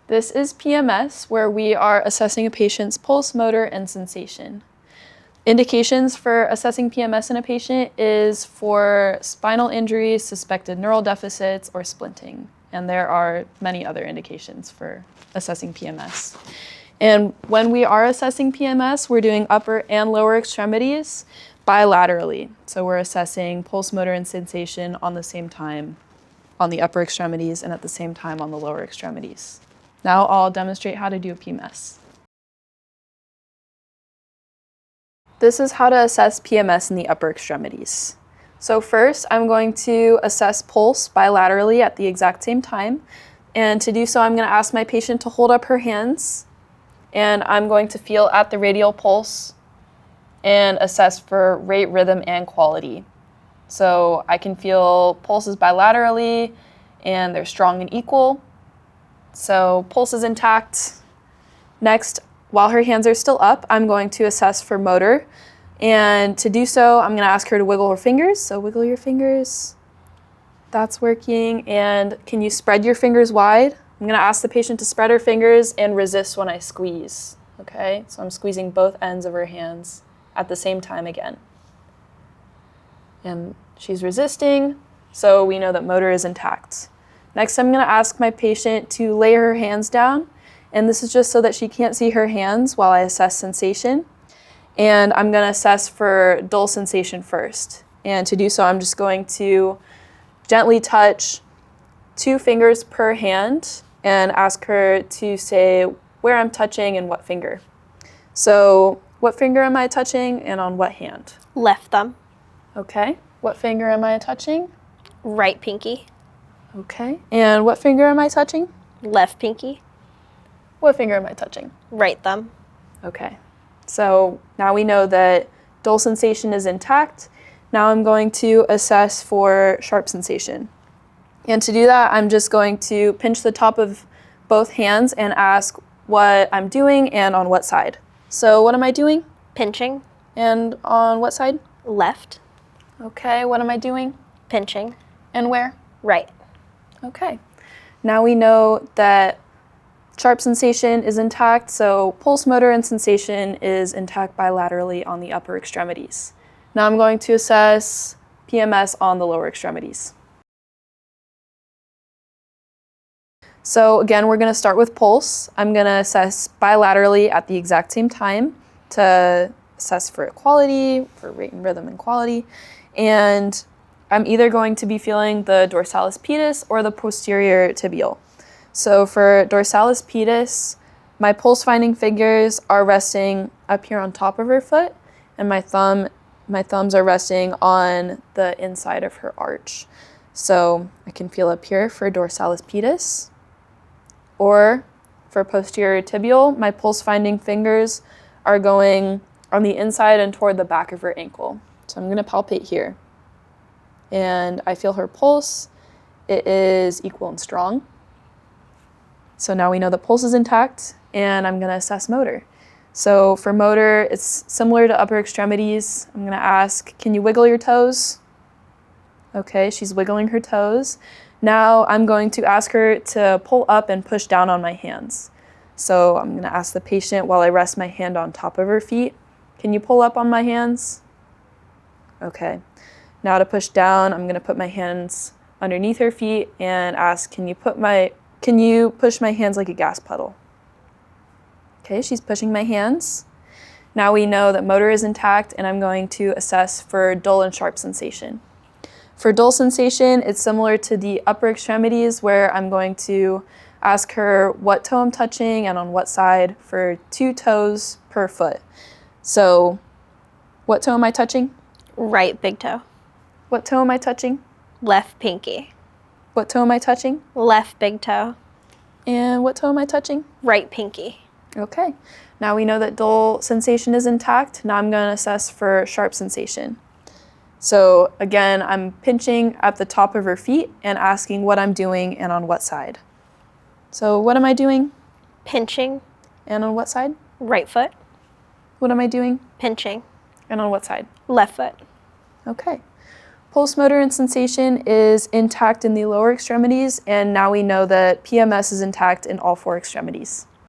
This is PMS, where we are assessing a patient's pulse, motor, and sensation. Indications for assessing PMS in a patient is for spinal injuries, suspected neural deficits, or splinting. And there are many other indications for assessing PMS. And when we are assessing PMS, we're doing upper and lower extremities bilaterally. So we're assessing pulse, motor, and sensation on the same time on the upper extremities and at the same time on the lower extremities. Now I'll demonstrate how to do a PMS. This is how to assess PMS in the upper extremities. So first, I'm going to assess pulse bilaterally at the exact same time. And to do so, I'm going to ask my patient to hold up her hands. And I'm going to feel at the radial pulse and assess for rate, rhythm, and quality. So I can feel pulses bilaterally, and they're strong and equal. So pulse is intact. Next, while her hands are still up, I'm going to assess for motor. And to do so, I'm going to ask her to wiggle her fingers. So wiggle your fingers. That's working. And can you spread your fingers wide? I'm going to ask the patient to spread her fingers and resist when I squeeze. Okay, so I'm squeezing both ends of her hands at the same time again. And she's resisting, so we know that motor is intact. Next, I'm going to ask my patient to lay her hands down, and this is just so that she can't see her hands while I assess sensation. And I'm going to assess for dull sensation first. And to do so, I'm just going to gently touch 2 fingers per hand and ask her to say where I'm touching and what finger. So what finger am I touching and on what hand? Left thumb. Okay. What finger am I touching? Right pinky. Okay. And what finger am I touching? Left pinky. What finger am I touching? Right thumb. Okay. So now we know that dull sensation is intact. Now I'm going to assess for sharp sensation. And to do that, I'm just going to pinch the top of both hands and ask what I'm doing and on what side. So what am I doing? Pinching. And on what side? Left. Okay, what am I doing? Pinching. And where? Right. Okay. Now we know that sharp sensation is intact, so pulse, motor, and sensation is intact bilaterally on the upper extremities. Now I'm going to assess PMS on the lower extremities. So again, we're going to start with pulse. I'm going to assess bilaterally at the exact same time to assess for quality, for rate and rhythm and quality. And I'm either going to be feeling the dorsalis pedis or the posterior tibial. So for dorsalis pedis, my pulse finding fingers are resting up here on top of her foot, and my thumbs are resting on the inside of her arch. So I can feel up here for dorsalis pedis. Or for posterior tibial, my pulse finding fingers are going on the inside and toward the back of her ankle. So I'm going to palpate here. And I feel her pulse. It is equal and strong. So now we know the pulse is intact, and I'm going to assess motor. So for motor, it's similar to upper extremities. I'm going to ask, can you wiggle your toes? Okay, she's wiggling her toes. Now I'm going to ask her to pull up and push down on my hands. So I'm going to ask the patient while I rest my hand on top of her feet, can you pull up on my hands? Okay. Now to push down, I'm going to put my hands underneath her feet and ask, can you push my hands like a gas pedal? Okay, she's pushing my hands. Now we know that motor is intact, and I'm going to assess for dull and sharp sensation. For dull sensation, it's similar to the upper extremities, where I'm going to ask her what toe I'm touching and on what side for 2 toes per foot. So what toe am I touching? Right big toe. What toe am I touching? Left pinky. What toe am I touching? Left big toe. And what toe am I touching? Right pinky. Okay. Now we know that dull sensation is intact. Now I'm going to assess for sharp sensation. So again, I'm pinching at the top of her feet and asking what I'm doing and on what side. So what am I doing? Pinching. And on what side? Right foot. What am I doing? Pinching. And on what side? Left foot. Okay. Pulse, motor, and sensation is intact in the lower extremities, and now we know that PMS is intact in all 4 extremities.